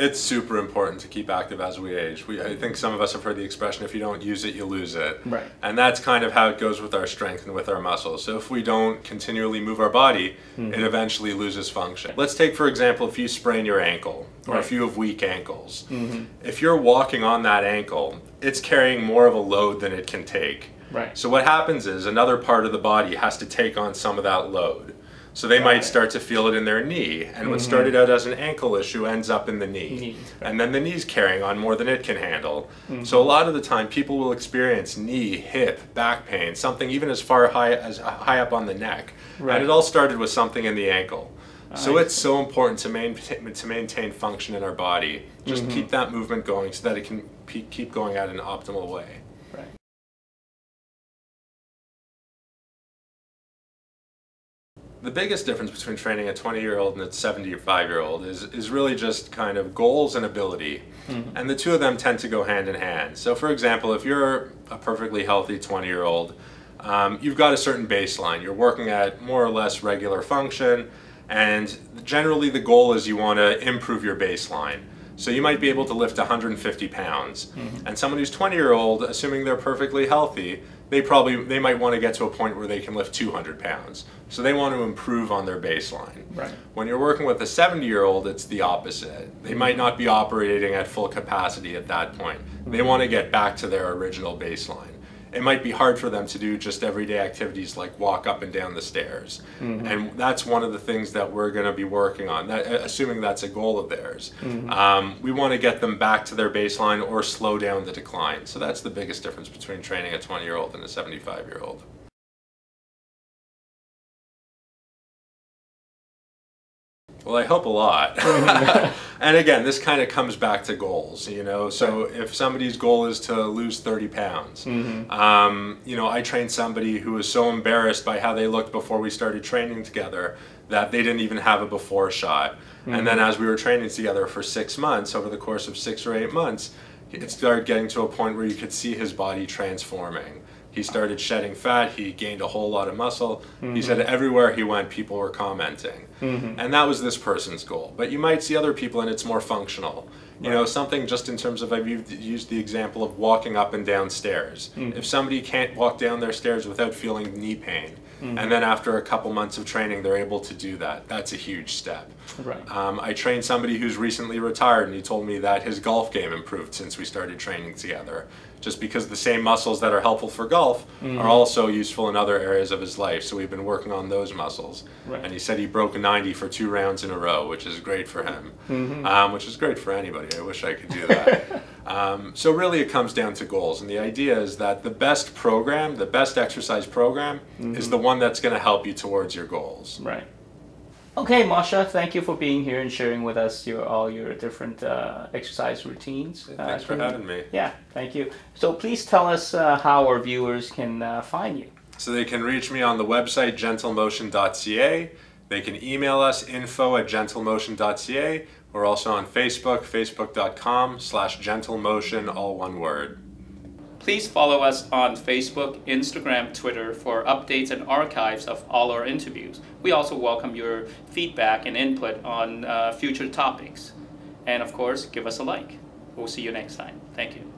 It's super important to keep active as we age. I think some of us have heard the expression, if you don't use it, you lose it. Right. And that's kind of how it goes with our strength and with our muscles. So if we don't continually move our body, it eventually loses function. Let's take, for example, if you sprain your ankle, or if you have weak ankles. If you're walking on that ankle, it's carrying more of a load than it can take. Right. So what happens is another part of the body has to take on some of that load. So they might start to feel it in their knee, and what started out as an ankle issue ends up in the knee. And then the knee's carrying on more than it can handle. So a lot of the time people will experience knee, hip, back pain, something even as far high up on the neck. Right. And it all started with something in the ankle. So it's so important to maintain function in our body. Just keep that movement going so that it can keep going at an optimal way. Right. The biggest difference between training a 20-year-old and a 75-year-old is really just kind of goals and ability. And the two of them tend to go hand in hand. So for example, if you're a perfectly healthy 20-year-old, you've got a certain baseline. You're working at more or less regular function, and generally the goal is you want to improve your baseline. So you might be able to lift 150 pounds. And someone who's 20-year-old, assuming they're perfectly healthy, they might want to get to a point where they can lift 200 pounds. So they want to improve on their baseline. Right. When you're working with a 70-year-old, it's the opposite. They might not be operating at full capacity at that point. They want to get back to their original baseline. It might be hard for them to do just everyday activities like walk up and down the stairs. And that's one of the things that we're going to be working on, assuming that's a goal of theirs. We want to get them back to their baseline or slow down the decline. So that's the biggest difference between training a 20-year-old and a 75-year-old. Well, I hope a lot. And again, this kind of comes back to goals, you know. So if somebody's goal is to lose 30 pounds, you know, I trained somebody who was so embarrassed by how they looked before we started training together that they didn't even have a before shot. And then as we were training together for 6 months, over the course of 6 or 8 months, it started getting to a point where you could see his body transforming. He started shedding fat, he gained a whole lot of muscle. He said everywhere he went, people were commenting. And that was this person's goal. But you might see other people and it's more functional. You know, something just in terms of, I've used the example of walking up and down stairs. If somebody can't walk down their stairs without feeling knee pain, and then after a couple months of training they're able to do that, that's a huge step. Right. I trained somebody who's recently retired, and he told me that his golf game improved since we started training together, just because the same muscles that are helpful for golf are also useful in other areas of his life. So we've been working on those muscles. Right. And he said he broke a 90 for 2 rounds in a row, which is great for him, which is great for anybody. I wish I could do that. So really it comes down to goals, and the idea is that the best program, the best exercise program is the one that's going to help you towards your goals. Right. Okay, Moshe, thank you for being here and sharing with us all your different exercise routines. Thanks for having me. Yeah, thank you. So please tell us how our viewers can find you. So they can reach me on the website gentlemotion.ca. They can email us info@gentlemotion.ca. We're also on Facebook, facebook.com/gentlemotion, all one word. Please follow us on Facebook, Instagram, Twitter for updates and archives of all our interviews. We also welcome your feedback and input on future topics. And of course, give us a like. We'll see you next time. Thank you.